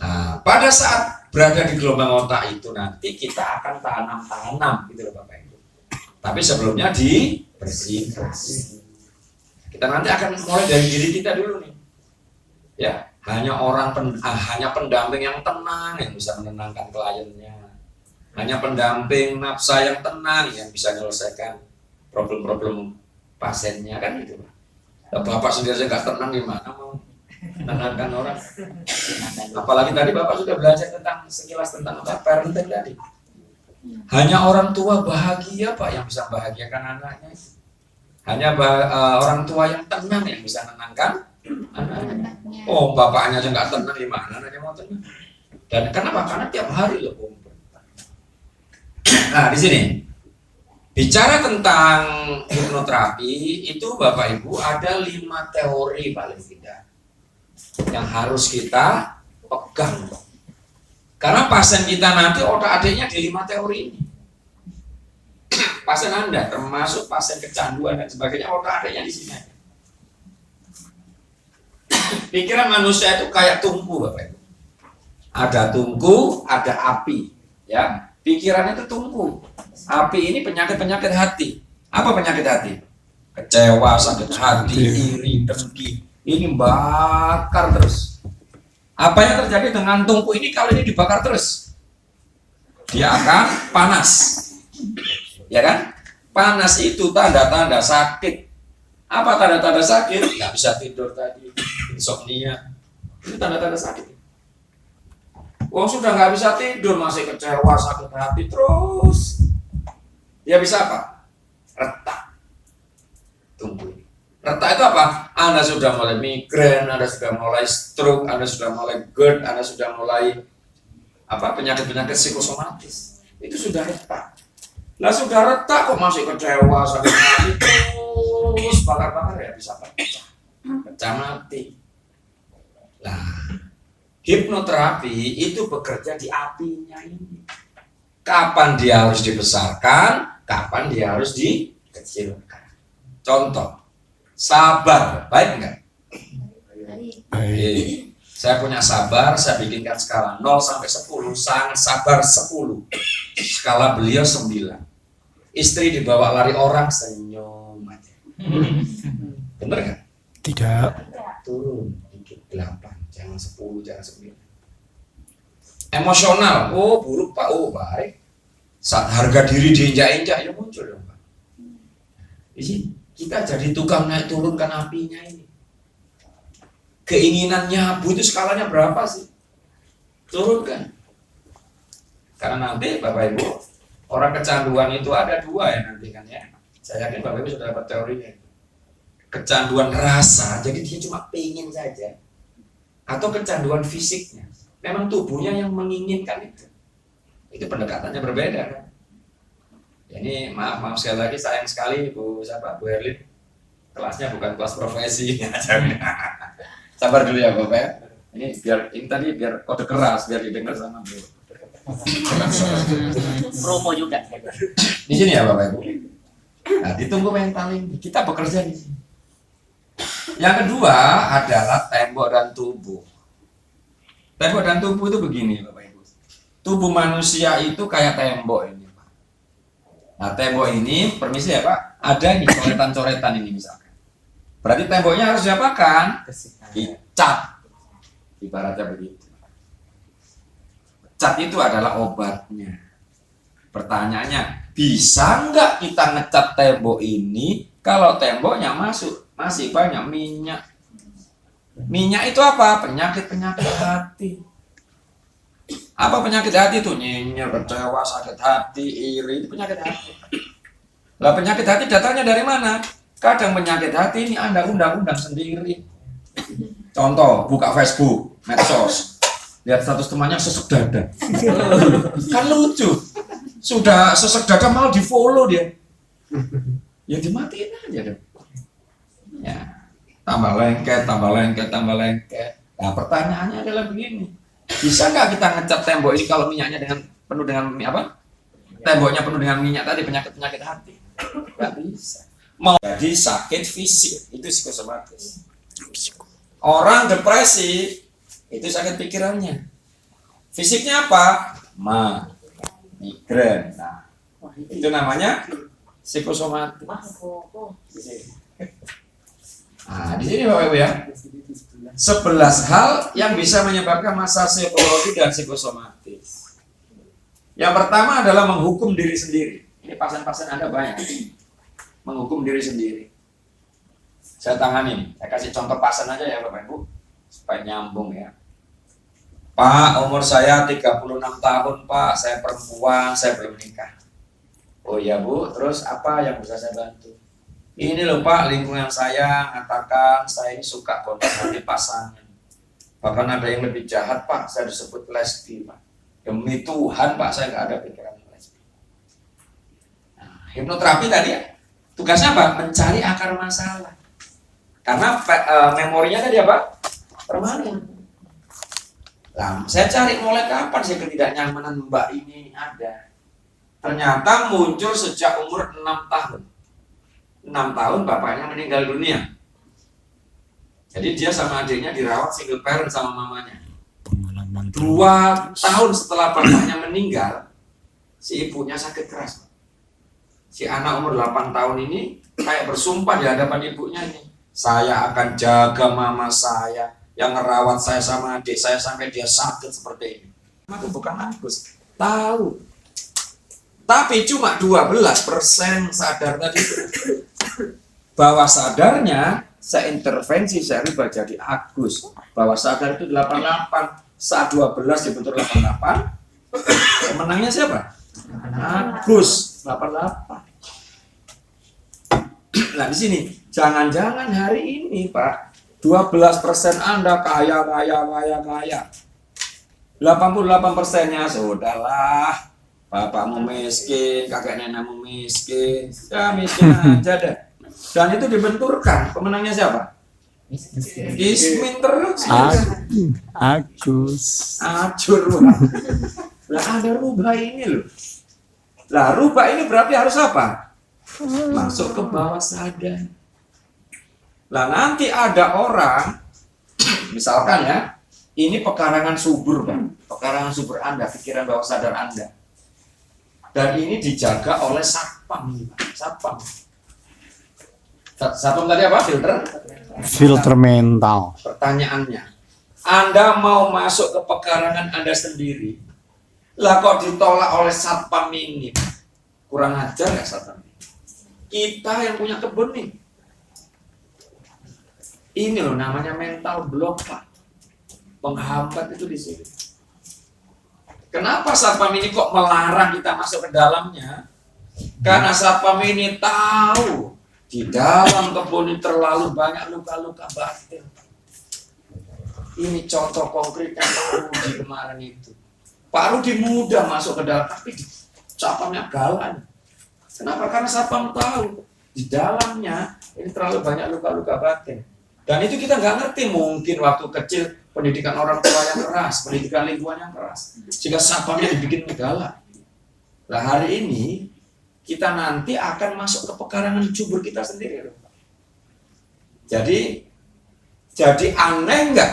Nah, pada saat berada di gelombang otak itu nanti kita akan tanam-tanam gitu loh Bapak Ibu. Tapi sebelumnya dibersihkan. Kita nanti akan mulai dari diri kita dulu nih. Ya, hanya pendamping yang tenang yang bisa menenangkan kliennya. Hanya pendamping nafsa yang tenang yang bisa menyelesaikan problem-problem pasiennya kan gitu Pak. Bapak sendiri saja nggak tenang gimana mau menenangkan orang. Apalagi tadi Bapak sudah belajar tentang sekilas tentang apa parenting tadi. Hanya orang tua bahagia Pak yang bisa membahagiakan anaknya. Hanya orang tua yang tenang yang bisa menenangkan anaknya. Oh bapaknya aja nggak tenang gimana anaknya mau tenang. Dan kenapa? Karena tiap hari loh. Nah di sini. Bicara tentang hipnoterapi, itu Bapak Ibu ada 5 teori paling tidak yang harus kita pegang. Karena pasien kita nanti otak-atiknya di 5 teori ini. Pasien Anda, termasuk pasien kecanduan dan sebagainya, otak-atiknya di sini. Pikiran manusia itu kayak tungku Bapak Ibu. Ada tungku, ada api. Ya. Pikiran itu tumbuh. Api ini penyakit-penyakit hati. Apa penyakit hati? Kecewa, sakit hati, iri, dengki. Ini bakar terus. Apa yang terjadi dengan tungku ini kalau ini dibakar terus? Dia akan panas. Ya kan? Panas itu tanda-tanda sakit. Apa tanda-tanda sakit? Nggak bisa tidur tadi, insomnia. Itu tanda-tanda sakit. Wong sudah nggak bisa tidur, masih kecewa, sakit hati terus. Dia bisa apa? Retak. Tunggu. Retak itu apa? Anda sudah mulai migrain, Anda sudah mulai stroke, Anda sudah mulai GERD, Anda sudah mulai penyakit-penyakit psikosomatis. Itu sudah retak. Lah sudah retak kok masih kecewa, sakit hati terus bakar-bakar ya bisa pecah mati. Lah hipnoterapi itu bekerja di apinya ini. Kapan dia harus dibesarkan, kapan dia harus dikecilkan. Contoh, sabar, baik enggak? Baik. Saya punya sabar, saya bikinkan skala 0 sampai 10, sangat sabar 10. Skala beliau 9. Istri dibawa lari orang, senyum aja. Bener kan? Tidak. Turun dikit 8, jangan 10, jangan 9. Emosional, oh buruk Pak, oh baik. Saat harga diri diinjak-injak, ya muncul dong Pak. Di sini kita jadi tukang naik turunkan apinya ini. Keinginan nyabu itu skalanya berapa sih? Turunkan. Karena nanti Bapak Ibu, orang kecanduan itu ada 2 ya nanti kan ya. Saya yakin Bapak Ibu sudah dapat teorinya. Kecanduan rasa, jadi dia cuma pengen saja. Atau kecanduan fisiknya. Memang tubuhnya yang menginginkan itu. Itu pendekatannya berbeda kan. Ini maaf sekali lagi, sayang sekali Bu Herlin. Kelasnya bukan kelas profesi. Sabar dulu ya Bapak ya. Ini tadi biar kode keras, biar didengar sama Bu. Promo juga. Di sini ya Bapak Ibu. Nah, ditunggu mental ini. Kita bekerja di sini. Yang kedua adalah tembok dan tubuh. Tembok dan tubuh itu begini Bapak Ibu. Tubuh manusia itu kayak tembok ini Pak. Nah tembok ini, permisi ya Pak, ada ini coretan-coretan ini misalkan. Berarti temboknya harus diapakan? Dicat. Ibaratnya begitu. Cat itu adalah obatnya. Pertanyaannya, bisa nggak kita ngecat tembok ini kalau temboknya masih banyak minyak? Minyak itu apa? Penyakit-penyakit hati. Apa penyakit hati itu? Nyinyir, kecewa, sakit hati, iri, itu penyakit hati. Lah penyakit hati datangnya dari mana? Kadang penyakit hati ini Anda undang-undang sendiri. Contoh, buka Facebook, medsos, lihat status temannya sesek dada. Kan lucu. Sudah sesek dada malah di-follow dia. Ya dimatiin aja dong. Ya, tambah lengket. Nah, pertanyaannya adalah begini. Bisa nggak kita ngecat tembok ini kalau minyaknya penuh dengan apa? Temboknya penuh dengan minyak tadi, penyakit hati. Nggak bisa. Mau jadi sakit fisik, itu psikosomatis. Orang depresi, itu sakit pikirannya. Fisiknya apa? Migrain. Nah, itu namanya psikosomatis. Nah, di sini Bapak Ibu ya. 11 hal yang bisa menyebabkan masalah psikologi dan psikosomatis. Yang pertama adalah menghukum diri sendiri. Ini pasien-pasien Anda banyak. Menghukum diri sendiri. Saya tangani. Saya kasih contoh pasien aja ya Bapak Ibu. Supaya nyambung ya. Pak, umur saya 36 tahun Pak. Saya perempuan, saya belum nikah. Oh iya Bu, terus apa yang bisa saya bantu? Ini loh Pak, lingkungan saya mengatakan saya ini suka kontak-kontak pasangan. Bahkan ada yang lebih jahat Pak, saya disebut lesbi Pak. Demi Tuhan Pak, saya nggak ada pikiran lesbi. Nah, hipnoterapi tadi ya, tugasnya apa? Mencari akar masalah. Karena memorinya tadi apa? Permanen. Nah, saya cari mulai kapan sih ketidaknyamanan Mbak ini ada. Ternyata muncul sejak umur 6 tahun. 6 tahun bapaknya meninggal dunia. Jadi dia sama adiknya dirawat single parent sama mamanya. 2 tahun setelah bapaknya meninggal, si ibunya sakit keras. Si anak umur 8 tahun ini kayak bersumpah di hadapan ibunya ini, saya akan jaga mama saya yang ngerawat saya sama adik saya sampai dia sakit seperti ini. Itu bukan Agus, tahu. Tapi cuma 12% sadar tadi. Bawah sadarnya saya intervensi, saya rubah jadi Agus. Bawah sadar itu 88. Saat 12 dibentur 88, menangnya siapa? Agus 88. Nah di sini, jangan-jangan hari ini Pak, 12% Anda kaya. 88%-nya sudahlah, bapakmu miskin, kakek nenekmu miskin, ya miskin aja deh. Dan itu dibenturkan, pemenangnya siapa? Ismin terus. Agus. Acur. Lah ada rubah ini loh. Lah rubah ini berarti harus apa? Masuk ke bawah sadar. Lah nanti ada orang, misalkan ya, ini pekarangan subur Bang, pekarangan subur Anda, pikiran bawah sadar Anda. Dan ini dijaga oleh satpam, satpam. Satpam tadi apa? Filter mental. Pertanyaannya, Anda mau masuk ke pekarangan Anda sendiri, lah kok ditolak oleh satpam ini? Kurang ajar nggak satpam? Kita yang punya kebun nih. Ini loh namanya mental block Pak. Penghambat itu di sini. Kenapa satpam ini kok melarang kita masuk ke dalamnya? Karena satpam ini tahu di dalam kebun ini terlalu banyak luka-luka batin. Ini contoh konkretnya Pak Rudi kemarin itu. Pak Rudi mudah masuk ke dalam, tapi satpamnya galak. Kenapa? Karena satpam tahu di dalamnya ini terlalu banyak luka-luka batin. Dan itu kita nggak ngerti, mungkin waktu kecil pendidikan orang tua yang keras, pendidikan lingkungan yang keras, sehingga satpamnya dibikin galak. Nah hari ini kita nanti akan masuk ke pekarangan subur kita sendiri loh. Jadi aneh nggak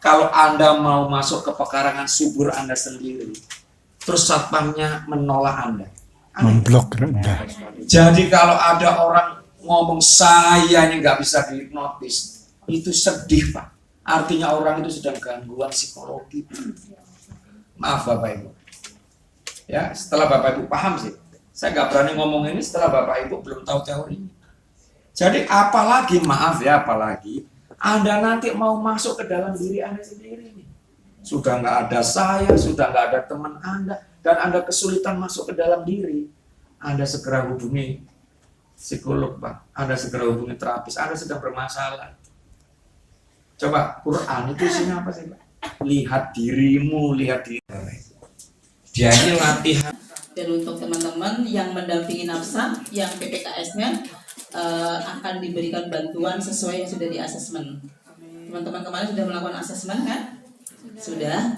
kalau Anda mau masuk ke pekarangan subur Anda sendiri, terus satpamnya menolak Anda? Memblok rendah. Jadi kalau ada orang ngomong saya ini nggak bisa dihipnotis, itu sedih Pak. Artinya orang itu sedang gangguan psikologi. Maaf Bapak Ibu. Ya, setelah Bapak Ibu paham sih. Saya nggak berani ngomong ini setelah Bapak Ibu belum tahu teori. Jadi apalagi, maaf ya, apalagi Anda nanti mau masuk ke dalam diri Anda sendiri nih. Sudah nggak ada saya, sudah nggak ada teman Anda, dan Anda kesulitan masuk ke dalam diri. Anda segera hubungi psikolog Pak, Anda segera hubungi terapis, Anda sedang bermasalah. Coba Quran itu isinya apa sih Pak? Lihat dirimu, lihat diri. Dia ini latihan. Dan untuk teman-teman yang mendampingi nafsa, yang PPKS-nya akan diberikan bantuan sesuai yang sudah di asesmen. Teman-teman kemarin sudah melakukan asesmen kan? Sudah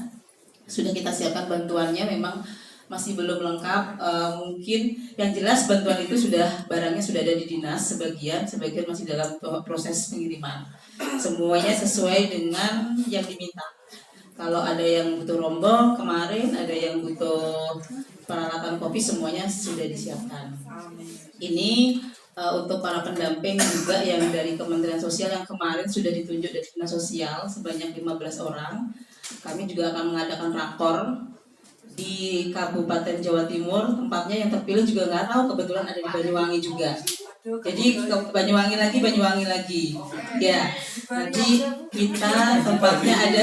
kita siapkan bantuannya, memang masih belum lengkap. Mungkin yang jelas bantuan itu barangnya sudah ada di dinas, sebagian masih dalam proses pengiriman. Semuanya sesuai dengan yang diminta. Kalau ada yang butuh rombong kemarin, ada yang butuh peralatan kopi, semuanya sudah disiapkan. Ini untuk para pendamping juga yang dari Kementerian Sosial yang kemarin sudah ditunjuk dari Dinas Sosial sebanyak 15 orang. Kami juga akan mengadakan rakor di Kabupaten Jawa Timur. Tempatnya yang terpilih juga nggak tahu, kebetulan ada di Banyuwangi juga. Jadi ke Banyuwangi lagi. Ya, nanti kita tempatnya ada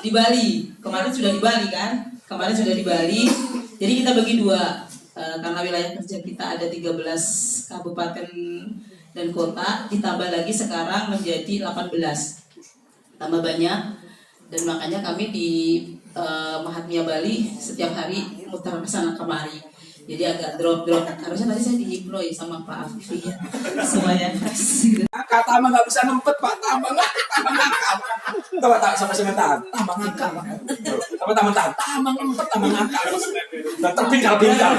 di Bali. Kemarin sudah di Bali kan? Jadi kita bagi dua. Karena wilayah kerja kita ada 13 kabupaten dan kota, ditambah lagi sekarang menjadi 18. Tambah banyak. Dan makanya kami di Mahatmya Bali setiap hari muter ke sana kemari. Jadi agak drop. Harusnya tadi saya dihipnotis sama Pak Afifi ya. Semuanya fresh. Kata mah nggak bisa nempet Pak, tambah ngakak. Coba sama-sama tambah ngakak. Tambah ngakak. Dan terpinggal-pinggal.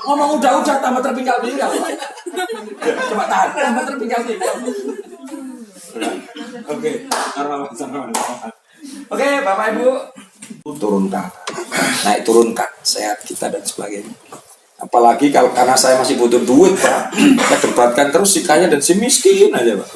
Ngomong udah tambah terpinggal-pinggal. Coba tambah terpinggal-pinggal. Oke, Bapak Ibu turun tangan. naik turunkan sehat kita dan sebagainya. Apalagi kalau karena saya masih butuh duit Pak, saya debatkan terus si kaya dan si miskin aja Pak.